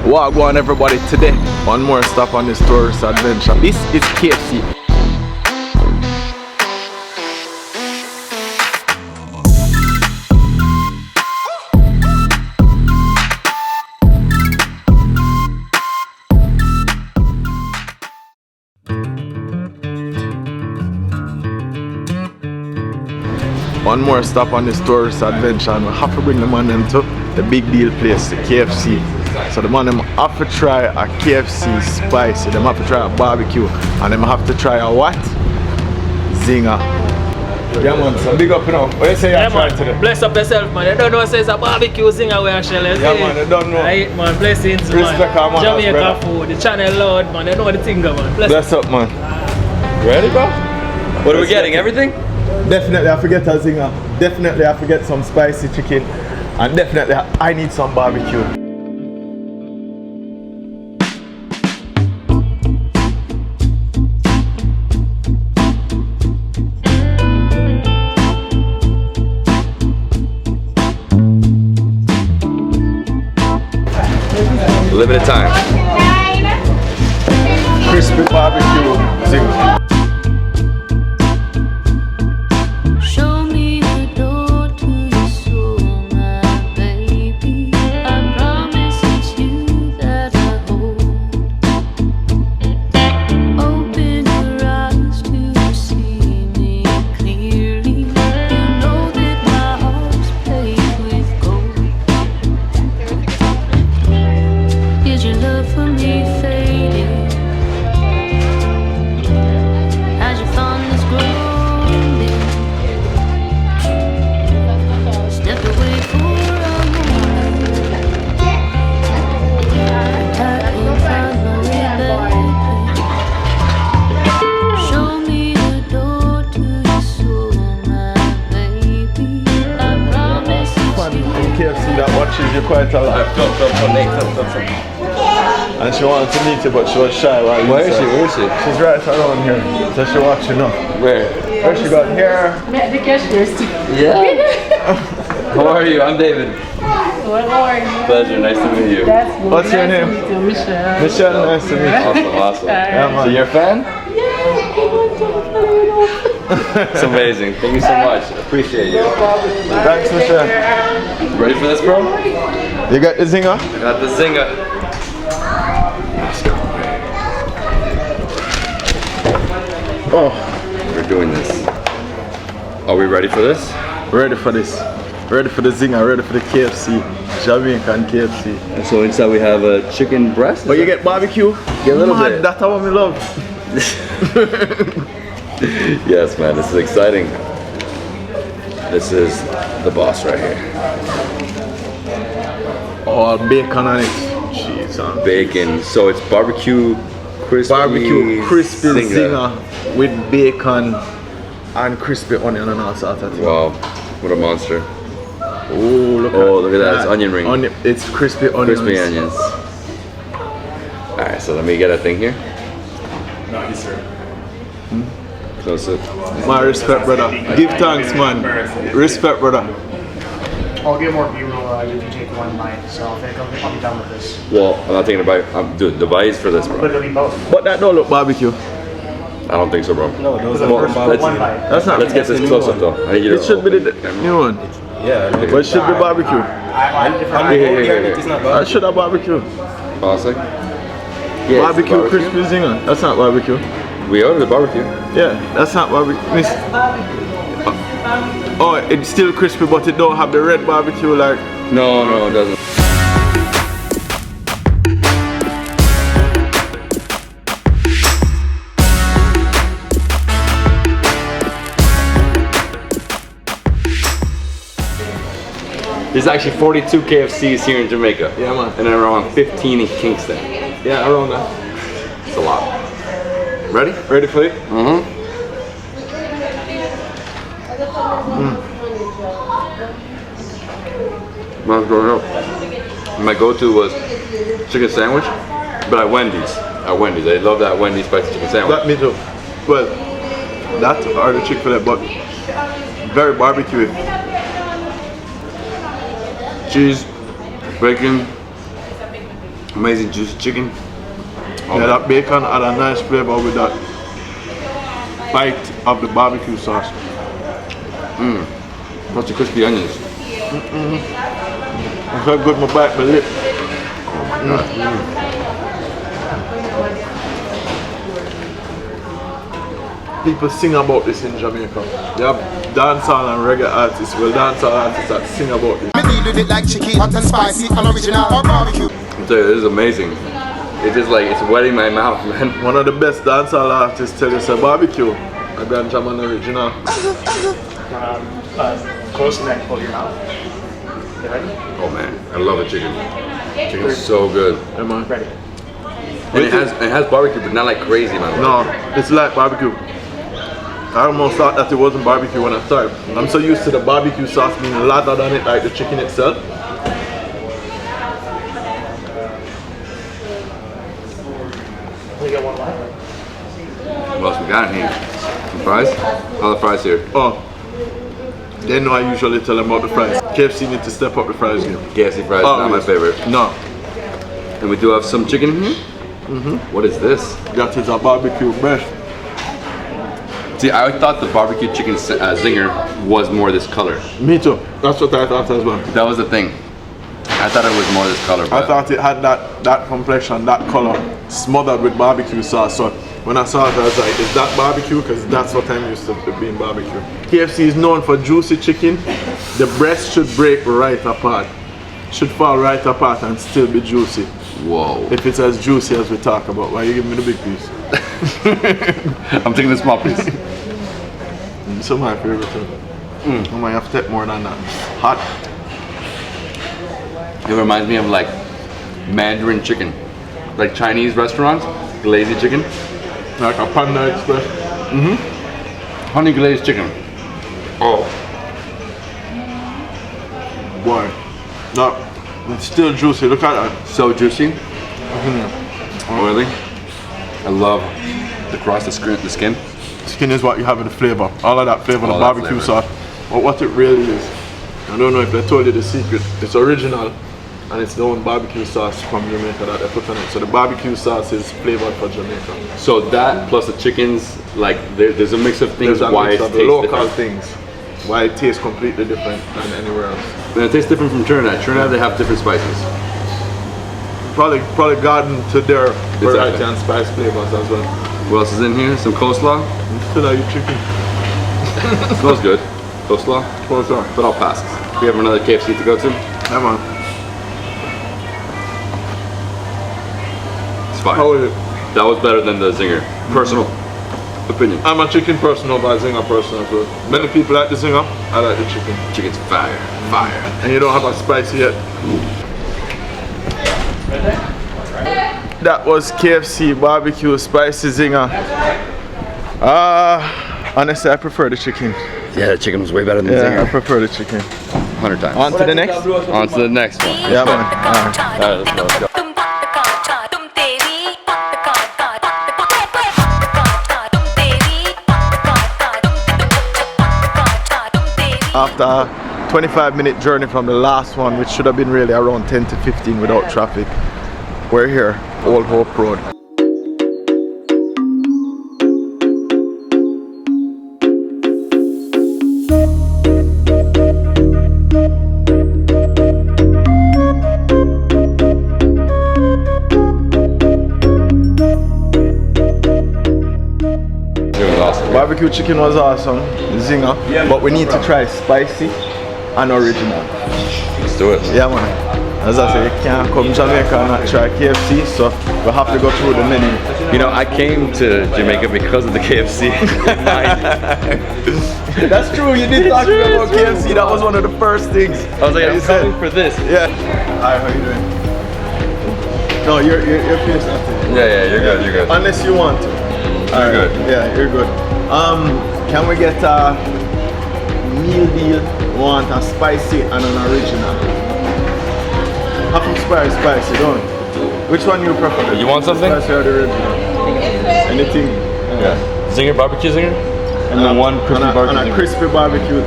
Wha Gwann everybody, today one more stop on this tourist adventure. This is KFC. One more stop on this tourist adventure and we have to bring the man them to the big deal place, the KFC. So the man them have to try a KFC spicy, them have to try a barbecue, and them have to try a what? Zinger. Yeah man, so big up you know. What you say you're trying today? Bless up yourself man, you don't know say it's a barbecue zinger we are shelling. Yeah man, you don't know. Right man, blessings Respect man. man. Jamaican food, the channel loud man, you know the thing man. Bless up man. Ready bro? What are we getting, everything? Definitely I forget a zinger. Definitely I forget some spicy chicken. And definitely I need some barbecue. Limited time. Crispy barbecue zinger. KFC that watches you quite a lot. Film. And she wanted to meet you but she was shy. Where is she? Where is she? She's right around here. So she watching up. Where? Where she got here? Met the cashiers. Yeah. How are you? I'm David. What are you? Pleasure, nice to meet you. That's good. What's your Nice name? to meet you, Michelle. Michelle, nice to meet you. Awesome. Yeah, man. So you're a fan? It's amazing. Thank you so much. Appreciate you. Thanks, Michelle. Ready for this, bro? You got the zinger? I got the zinger. Let's go. Oh, We're doing this. Are we ready for this? ready for this. Ready for the zinger, ready for the KFC. Jamaican KFC. And so inside we have a chicken breast. But you get barbecue? Get a little bit. That's what we love. Yes, man, this is exciting. This is the boss right here. Oh, bacon on it. Jeez, man. Bacon. So it's barbecue crispy. Crispy zinger with bacon and crispy onion and all sorts of things. Wow, what a monster. Oh, look at that. It's onion ring. It's crispy onions. Crispy onions. Alright, so let me get a thing here. No, yes, sir. Close it. My respect, brother. Give thanks, man. Respect, brother. I'll get more B-roll if you take one bite, so I'll be done with this. Well, I'm not taking a bite. Dude, the bite is for this, But bro. it'll be both. But that don't look barbecue. I don't think so, bro. No, those The are first let's- one bite. That's not. Let's get this close up, though. I need you to It should be the new one. yeah. But it should be barbecue. I have different Here. It's not I should have barbecue. Honestly. Yeah, it's Barbecue the crispy zinger. That's not barbecue. We ordered the barbecue. Yeah, that's not barbecue. Oh, it's still crispy, but it don't have the red barbecue like. No, it doesn't. There's actually 42 KFCs here in Jamaica. Yeah, man. And then around 15 in Kingston. Yeah, around that. It's a lot. Ready? Ready for it? My go-to was chicken sandwich, but at Wendy's. I love that Wendy's spicy chicken sandwich. That me too. Well, that or the Chick-fil-A, but very barbecue. Cheese, bacon, Amazing juicy chicken. Yeah, that bacon had a nice flavor with that bite of the barbecue sauce. Plus the crispy onions. I felt good my bite my lip. People sing about this in Jamaica. They have dancehall and reggae artists. Well, dancehall artists that sing about this. Me deal with it like chicken, hot and spicy, and original or barbecue. I'll tell you, this is amazing. It's just like, it's wetting my mouth, man. One of the best dancehall artists tell us a barbecue. A Grand Chaman original. Close neck, hold your mouth. You ready? Oh man, I love the chicken. Chicken's so good. Yeah, man. Ready. And it has barbecue, but not like crazy, man. No, it's like barbecue. I almost thought that it wasn't barbecue when I started. I'm so used to the barbecue sauce being lathered on it like the chicken itself. We got one left. What else we got in here? Some fries? How are the fries here? Oh, they know I usually tell them about the fries. KFC need to step up the fries here. KFC fries, not my favorite. No. And we do have some chicken here. What is this? That is a barbecue breast. See, I thought the barbecue chicken zinger was more this color. Me too. That's what I thought as well. That was the thing. I thought it was more this color. I But thought it had that complexion, that color, smothered with barbecue sauce. So when I saw it, I was like, is that barbecue? Because that's what I'm used to being barbecue. KFC is known for juicy chicken. The breast should break right apart. Should fall right apart and still be juicy. whoa. If it's as juicy as we talk about, why you give me the big piece? I'm taking the small piece. It's my favorite thing. I might have to take more than that. Hot. It reminds me of like Mandarin chicken. Like Chinese restaurants, glazed chicken. Like a Panda Express. Honey glazed chicken. Oh. Boy. No, it's still juicy. Look at that. So juicy. Oily. I love the crust, the skin. Skin is what you have in the flavor. All of that flavor, the All that barbecue flavor. sauce. But what it really is, I don't know if they told you the secret. It's original and it's the own barbecue sauce from Jamaica that they put on it. So the barbecue sauce is flavored for Jamaica. So that plus the chickens, like there's a mix of things There's a why mix it of tastes local different. things. Why it tastes completely different than anywhere else. And it tastes different from Trinidad. Trinidad they have different spices. Probably gotten to their variety Exactly. and spice flavors as well. What else is in here? Some coleslaw. Still are you chicken? Smells good. Coleslaw. Close on. But I'll pass. We have another KFC to go to. Yeah, man. It's fine. How is it? That was better than the zinger. Personal opinion. I'm a chicken person over a zinger person as well. Many people like the zinger, I like the chicken. Chicken's fire. Fire. And you don't have a spicy yet. That was KFC barbecue spicy zinger. Honestly, I prefer the chicken. Yeah, the chicken was way better than the Yeah, I zinger. prefer the chicken. 100 times. On to the next. On to the next one. Yeah, man. Alright, let's go. Let's go. After a 25-minute journey from the last one, which should have been really around 10 to 15 without traffic, we're here, Old Hope Road. It was awesome. Barbecue chicken was awesome, zinger, but we need to try spicy and original. Let's do it. Yeah, man. As I say, you can't come to Jamaica and not try KFC, so we have to go through the menu. You know, I came to Jamaica because of the KFC. That's true, you did talk to me about KFC, that was one of the first things. I was like, I'm coming for this. Yeah. Hi, how you doing? No, you're finished after. Yeah, you're good. You're good. Unless you want to. You're good. Yeah, you're good. Can we get a meal deal? Want a spicy and an original? Half of spicy, don't. Which one you prefer? You want something? Spicy or the original? Anything? Yeah. Zinger, barbecue zinger? And then one crispy barbecue And a zinger. crispy barbecue.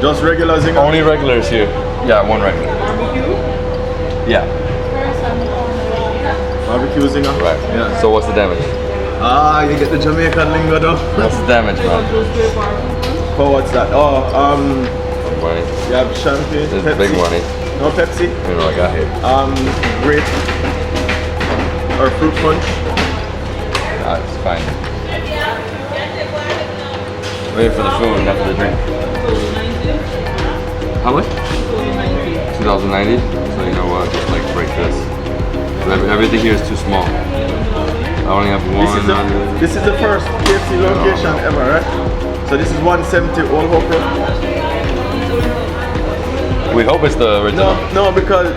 Just regular zinger? Only regulars here. Yeah, one regular. Yeah. Barbecue zinger. Right. Yeah. So what's the damage? Ah, you get the Jamaican lingo though. What's the damage, man? For what's that? Oh, Money. you have champagne, This is Pepsi. big money. No Pepsi. You know what I got here. Grape or fruit punch. It's fine. Wait for the food, not for the drink. How much? 2090. So you know what? Just like break this. Everything here is too small. I only have one. This is the first KFC location ever, right? So this is 170 Old Hope Road. We hope it's the original. No, because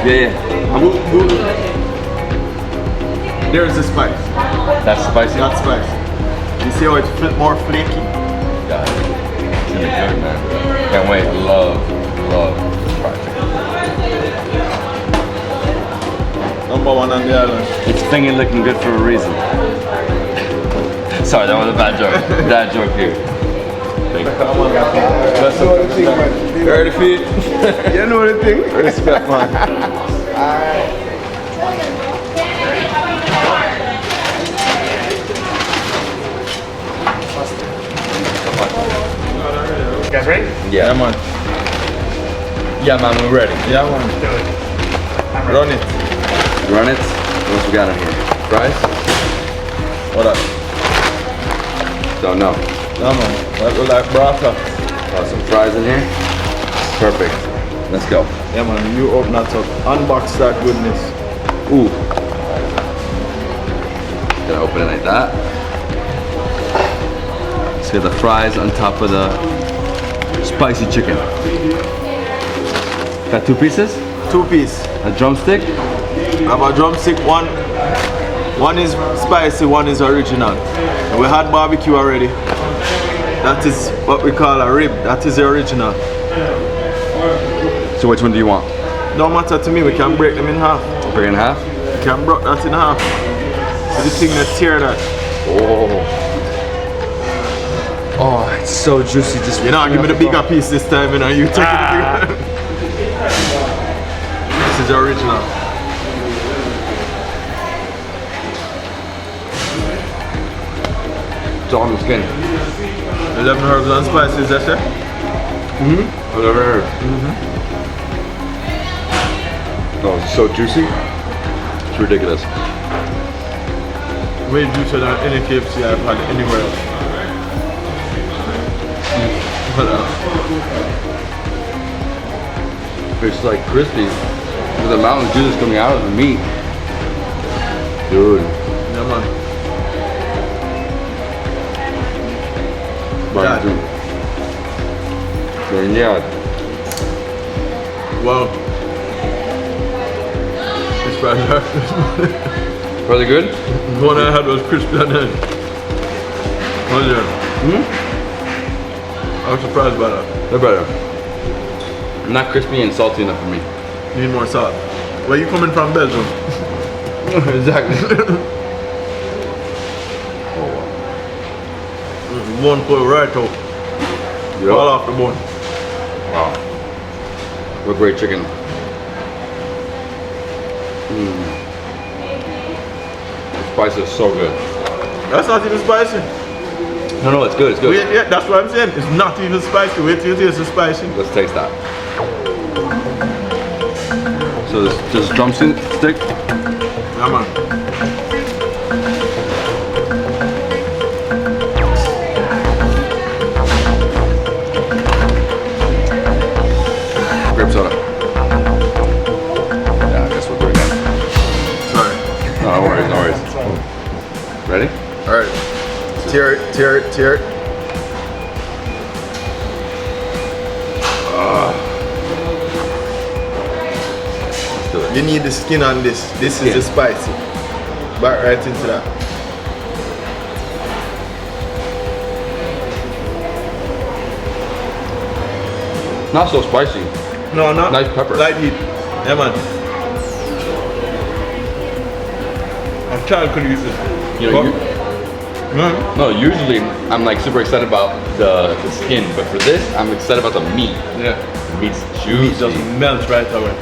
Yeah. Google. There's the spice. That's spicy. That's spice. You see how it's more flaky? Yeah. It's gonna be good, man. Can't wait. Love fried chicken. Number one on the island. It's thinking looking good for a reason. Sorry, that was a bad joke. Bad joke here. Heard the feet. You know the thing? Respect, man. You guys ready? Yeah, man. Yeah, man, we're ready. Yeah, man. Do it. I'm ready. Run it. Run it. What else we got in here? Fries? What up? Don't know. Yeah, man. That look like burrata. Some fries in here. Perfect. Let's go. Yeah, man. You open that up. Unbox that goodness. Ooh. Gonna open it like that. Let's get the fries on top of the spicy chicken. Got 2 pieces? 2 piece. A drumstick? I have a drumstick. One is spicy, one is original. And we had barbecue already. That is what we call a rib. That is the original. So which one do you want? Don't matter to me. We can break them in half. Break it in half? We can break that in half. So the thing that tear that. Oh, it's so juicy. Just You know, give me the bigger piece this time. You know, you take the bigger. This is the original. It's all on the skin. 11 herbs and spices, that's it? I've never heard. Oh, it's so juicy. It's ridiculous. Way juicier than any KFC I've had anywhere else. It's like crispy. With the mountain juice coming out of the meat. Dude. Yeah, man. Barbecue. Yeah. Wow. This fries are Really good? the one I had was crispy and then. Oh yeah. I was surprised by that. They're better. Not crispy and salty enough for me. Need more salt. Where you coming from, Belgium? Exactly. One pull right out. Fall off the bone. Wow. What great chicken. The spice is so good. That's not even spicy. No, it's good, it's good. Wait, yeah, that's what I'm saying. It's not even spicy. Wait till you taste the spicy. Let's taste that. So this just drumstick? Yeah, man. Grape soda. Yeah, I guess we'll do it again. Sorry. No worries, no worries. Ready? Alright. Tear it, tear it, tear it. Let's do it. You need the skin on this. This is the spicy. Back right into that. Not so spicy. No, not Nice pepper. light heat. Yeah, man. A child could use it. You know, Mm. no, usually I'm like super excited about the skin, but for this, I'm excited about the meat. Yeah. The meat's Meat juicy. just melts right away.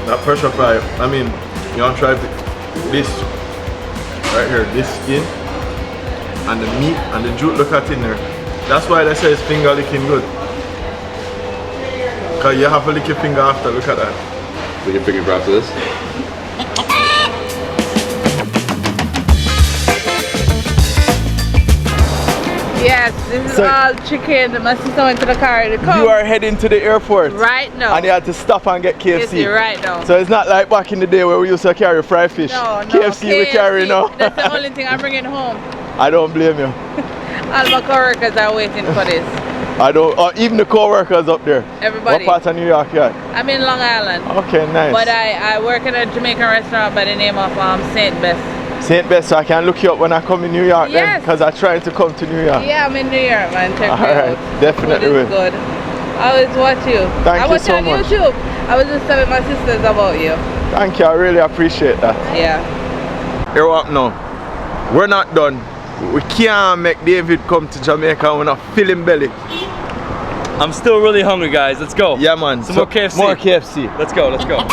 That pressure fry, I mean, you want to try this right here, this skin and the meat and the juice, look at it in there. That's why they say it's finger licking good. Because you have to lick your finger after, look at that. Lick your finger after this. Yes, this is So- all chicken. My sister went to the car to come. You are heading to the airport. right now. And you had to stop and get KFC. Yes, right now. So it's not like back in the day where we used to carry fried fish. No, KFC we carry now. That's the only thing I'm bringing home. I don't blame you. All my coworkers are waiting for this. I don't, even the co-workers up there. Everybody. What part of New York you at? I'm in Long Island. Okay, nice. But I work in a Jamaican restaurant by the name of St. Best. St. Best, so I can look you up when I come in New York then, Yes. because I try to come to New York. Yeah, I'm in New York, man. Check me Alright, out. definitely Food is will. good. I always watch you. Thank I you watch so on much. YouTube. I was just telling my sisters about you. Thank you, I really appreciate that. Yeah. Here what now? We're not done. We can't make David come to Jamaica when we're not feeling belly. I'm still really hungry, guys. Let's go. Yeah, man. Some more KFC. More KFC. Let's go. Let's go.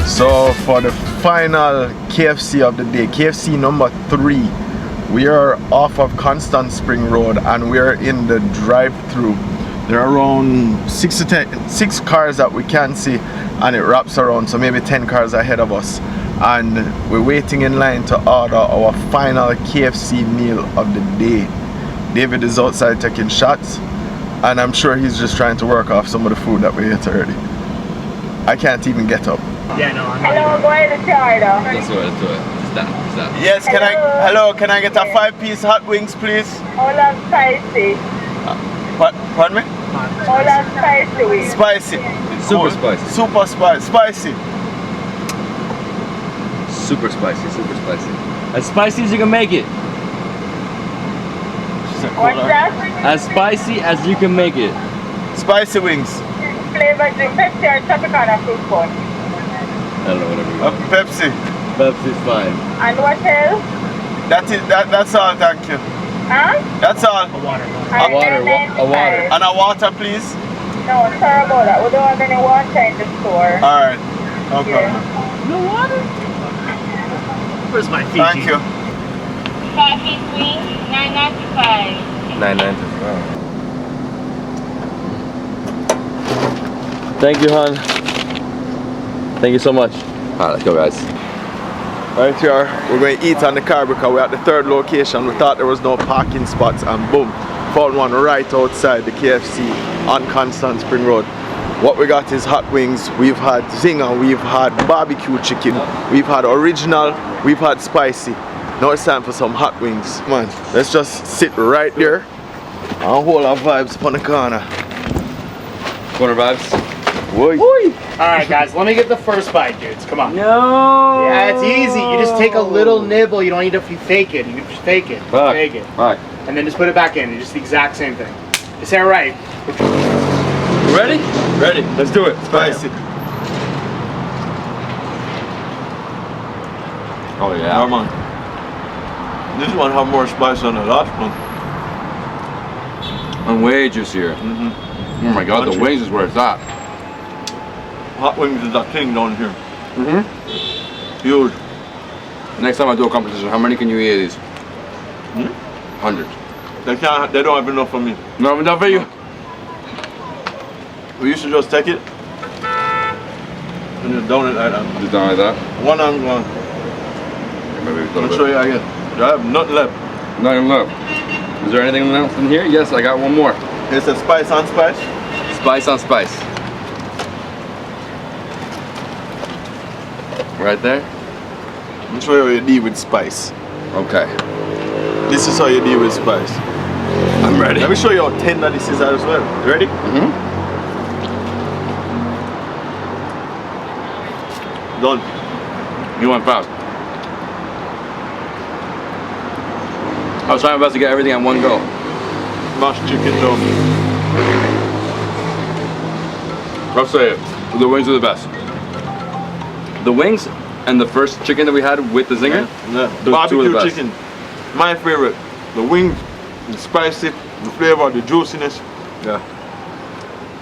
So for the final KFC of the day, KFC number 3, we are off of Constant Spring Road and we are in the drive-through. There are around 6 cars that we can see, and it wraps around, so maybe 10 cars ahead of us. And we're waiting in line to order our final KFC meal of the day. David is outside taking shots, and I'm sure he's just trying to work off some of the food that we ate already. I can't even get up. Yeah, no, I'm Hello, go ahead and order. Let's do it. Let's do it. Stop. Stop. Yes, can I get a 5-piece hot wings, please? All on spicy. Pardon me? All on spicy wings. Spicy. Super Cool. spicy. Super spicy. Spicy. Super spicy. Super spicy. As spicy as you can make it. What's that? As spicy as you can make it. Spicy wings. Flavor drink, Pepsi or Tropicana fruit punch. I don't know, whatever you want. Pepsi. Pepsi's fine. And what else? That's all, thank you. Huh? That's all. a water. And water, then a water. And a water, please. No, sorry about that. We don't have any water in the store. Alright. No problem. No water? Where's my Fiji? Thank you. Coffee wings, $9.95. $9.95. Thank you, hon. Thank you so much. Alright, let's go, guys. Right here, we're going to eat on the car because we're at the 3rd location. We thought there was no parking spots, and boom, found one right outside the KFC on Constant Spring Road. What we got is hot wings, we've had zinger, we've had barbecue chicken, we've had original, we've had spicy. Now it's time for some hot wings. Come on, let's just sit right there and hold our vibes upon the corner. Corner vibes. Whoa. Alright guys, let me get the first bite, dudes. Come on. No. Yeah, it's easy. You just take a little nibble. You don't need to fake it. You can just fake it. Fuck. Fake it. Alright. And then just put it back in. It's just the exact same thing. Is that right? Ready? Ready. Let's do it. Spicy. Oh yeah. Yeah, man. This one have more spice than the last one. And way juicier. Mm-hmm. Oh my god, the Crunchy. wings is where it's at. Hot wings is a thing down here. Mm-hmm. Huge. Next time I do a competition, how many can you eat of these? 100. They don't have enough for me. No, enough for you. We used to just take it and just down it like that. Just down like that. One arm gone. Maybe a I'll little show bit. you again. I have nothing left. Not even left. Is there anything else in here? Yes, I got one more. It's a spice on spice. Spice on spice. Right there. I'll show you how you deal with spice. Okay. This is how you deal with spice. I'm ready. Let me show you how tender this is as well. You ready? Mm-hmm. Done. You went fast. I was trying my best to get everything at one go. Mashed chicken though. I'll say it. The wings are the best. The wings and the first chicken that we had with the zinger. Yeah. Those two are the Barbecue best. chicken. My favorite. The wings, the spicy, the flavor, the juiciness. Yeah.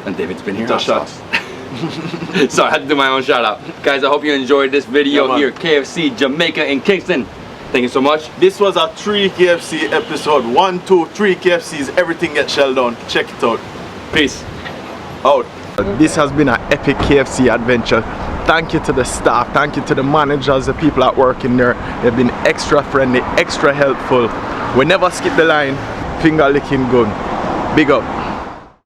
And David's been here. It's a hot shot. sauce. So I had to do my own shout out. Guys, I hope you enjoyed this video Yeah, man. here. KFC Jamaica in Kingston. Thank you so much. This was a 3 KFC episode. 1, 2, 3 KFCs. Everything gets shelled down. Check it out. Peace. Out. This has been an epic KFC adventure. Thank you to the staff. Thank you to the managers, the people that work in there. They've been extra friendly, extra helpful. We never skip the line. Finger licking good. Big up.